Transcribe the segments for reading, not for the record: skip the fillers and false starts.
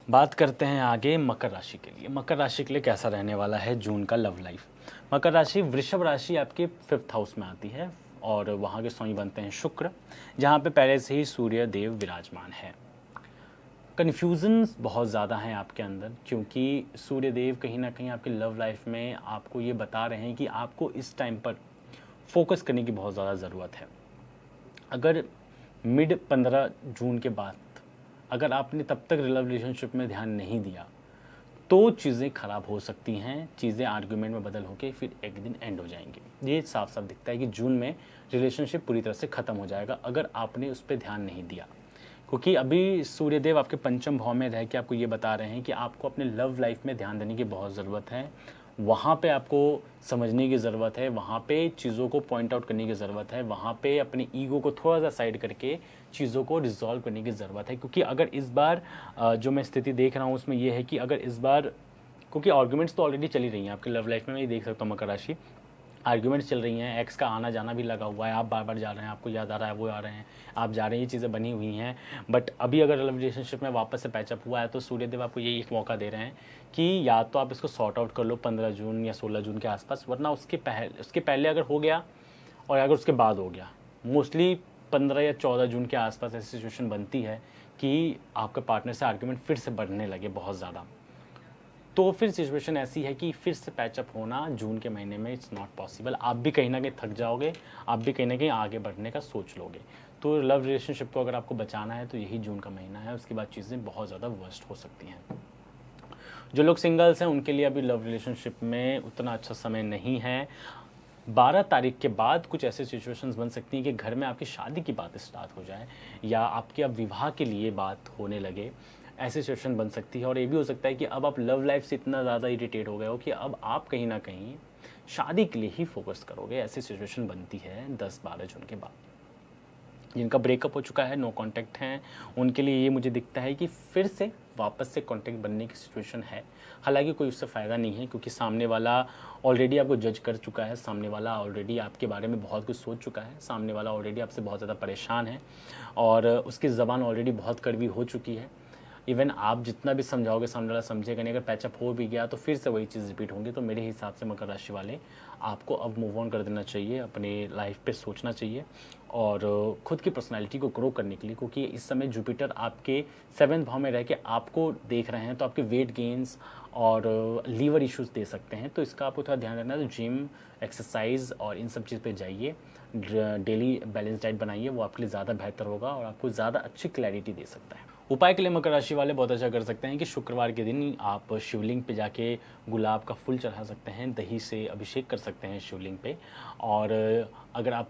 बात करते हैं आगे मकर राशि के लिए। मकर राशि के लिए कैसा रहने वाला है जून का लव लाइफ। मकर राशि वृषभ राशि आपके 5th हाउस में आती है और वहाँ के स्वामी बनते हैं शुक्र, जहाँ पे पहले से ही सूर्य देव विराजमान है। कन्फ्यूजन बहुत ज़्यादा हैं आपके अंदर, क्योंकि सूर्य देव कहीं ना कहीं आपके लव लाइफ में आपको ये बता रहे हैं कि आपको इस टाइम पर फोकस करने की बहुत ज़्यादा ज़रूरत है। अगर मिड 15 जून के बाद अगर आपने तब तक लव रिलेशनशिप में ध्यान नहीं दिया तो चीज़ें ख़राब हो सकती हैं, चीज़ें आर्ग्यूमेंट में बदल होकर फिर एक दिन एंड हो जाएंगी। ये साफ साफ दिखता है कि जून में रिलेशनशिप पूरी तरह से ख़त्म हो जाएगा अगर आपने उस पर ध्यान नहीं दिया, क्योंकि अभी सूर्यदेव आपके पंचम भाव में रह के आपको ये बता रहे हैं कि आपको अपने लव लाइफ में ध्यान देने की बहुत ज़रूरत है। वहाँ पे आपको समझने की ज़रूरत है, वहाँ पे चीज़ों को पॉइंट आउट करने की ज़रूरत है, वहाँ पे अपने ईगो को थोड़ा सा साइड करके चीज़ों को रिजॉल्व करने की ज़रूरत है। क्योंकि अगर इस बार जो मैं स्थिति देख रहा हूँ उसमें यह है कि अगर इस बार, क्योंकि आर्ग्यूमेंट्स तो ऑलरेडी चली रही हैं आपके लव लाइफ में, मैं ये देख सकता हूँ मकर राशि, आर्ग्यूमेंट्स चल रही हैं, एक्स का आना जाना भी लगा हुआ है, आप बार बार जा रहे हैं, आपको याद आ रहा है, वो आ रहे हैं, आप जा रहे हैं, ये चीज़ें बनी हुई हैं। बट अभी अगर रिलेशनशिप में वापस से पैचअप हुआ है तो सूर्यदेव आपको यही एक मौका दे रहे हैं कि या तो आप इसको सॉर्ट आउट कर लो 15 जून या 16 जून के आसपास, वरना उसके पहले अगर हो गया और अगर उसके बाद हो गया, मोस्टली 15 या 14 जून के आसपास ऐसी सिचुएशन बनती है कि आपके पार्टनर से आर्ग्यूमेंट फिर से बढ़ने लगे बहुत ज़्यादा, तो फिर सिचुएशन ऐसी है कि फिर से पैचअप होना जून के महीने में इट्स नॉट पॉसिबल। आप भी कहीं ना कहीं थक जाओगे, आप भी कहीं ना कहीं आगे बढ़ने का सोच लोगे। तो लव रिलेशनशिप को अगर आपको बचाना है तो यही जून का महीना है, उसके बाद चीज़ें बहुत ज़्यादा वर्स्ट हो सकती हैं। जो लोग सिंगल्स हैं उनके लिए अभी लव रिलेशनशिप में उतना अच्छा समय नहीं है। 12 तारीख के बाद कुछ ऐसे सिचुएशंस बन सकती हैं कि घर में आपकी शादी की बात स्टार्ट हो जाए या आपके अब विवाह के लिए बात होने लगे, ऐसी सिचुएशन बन सकती है। और ये भी हो सकता है कि अब आप लव लाइफ से इतना ज़्यादा इरिटेट हो गए हो कि अब आप कहीं ना कहीं शादी के लिए ही फोकस करोगे, ऐसी सिचुएशन बनती है 10-12 जून के बाद। जिनका ब्रेकअप हो चुका है, नो कांटेक्ट हैं, उनके लिए ये मुझे दिखता है कि फिर से वापस से कांटेक्ट बनने की सिचुएशन है। हालांकि कोई उससे फ़ायदा नहीं है, क्योंकि सामने वाला ऑलरेडी आपको जज कर चुका है, सामने वाला ऑलरेडी आपके बारे में बहुत कुछ सोच चुका है, सामने वाला ऑलरेडी आपसे बहुत ज़्यादा परेशान है और उसकी ज़बान ऑलरेडी बहुत कड़वी हो चुकी है। इवन आप जितना भी समझाओगे सामने वाला समझेगा नहीं। अगर पैचअप हो भी गया तो फिर से वही चीज़ रिपीट होंगी। तो मेरे हिसाब से मकर राशि वाले आपको अब मूव ऑन कर देना चाहिए, अपने लाइफ पे सोचना चाहिए और खुद की पर्सनालिटी को ग्रो करने के लिए, क्योंकि इस समय जुपिटर आपके 7वें भाव में रह के आपको देख रहे हैं तो आपके वेट गेन्स और लीवर इश्यूज़ दे सकते हैं। तो इसका आपको थोड़ा ध्यान रखना है। तो जिम, एक्सरसाइज और इन सब चीज़ पे जाइए, डेली बैलेंस डाइट बनाइए, वो आपके लिए ज़्यादा बेहतर होगा और आपको ज़्यादा अच्छी क्लैरिटी दे सकता है। उपाय के लिए मकर राशि वाले बहुत अच्छा कर सकते हैं कि शुक्रवार के दिन आप शिवलिंग पे जाके गुलाब का फूल चढ़ा सकते हैं, दही से अभिषेक कर सकते हैं शिवलिंग पे। और अगर आप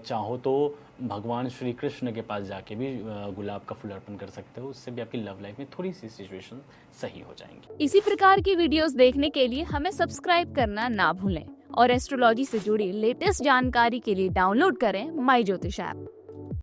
चाहो तो भगवान श्री कृष्ण के पास जाके भी गुलाब का फूल अर्पण कर सकते हो, उससे भी आपकी लव लाइफ में थोड़ी सी सिचुएशन सही हो जाएंगी। इसी प्रकार की वीडियोस देखने के लिए हमें सब्सक्राइब करना ना भूलें और एस्ट्रोलॉजी से जुड़ी लेटेस्ट जानकारी के लिए डाउनलोड करें माई ज्योतिष ऐप।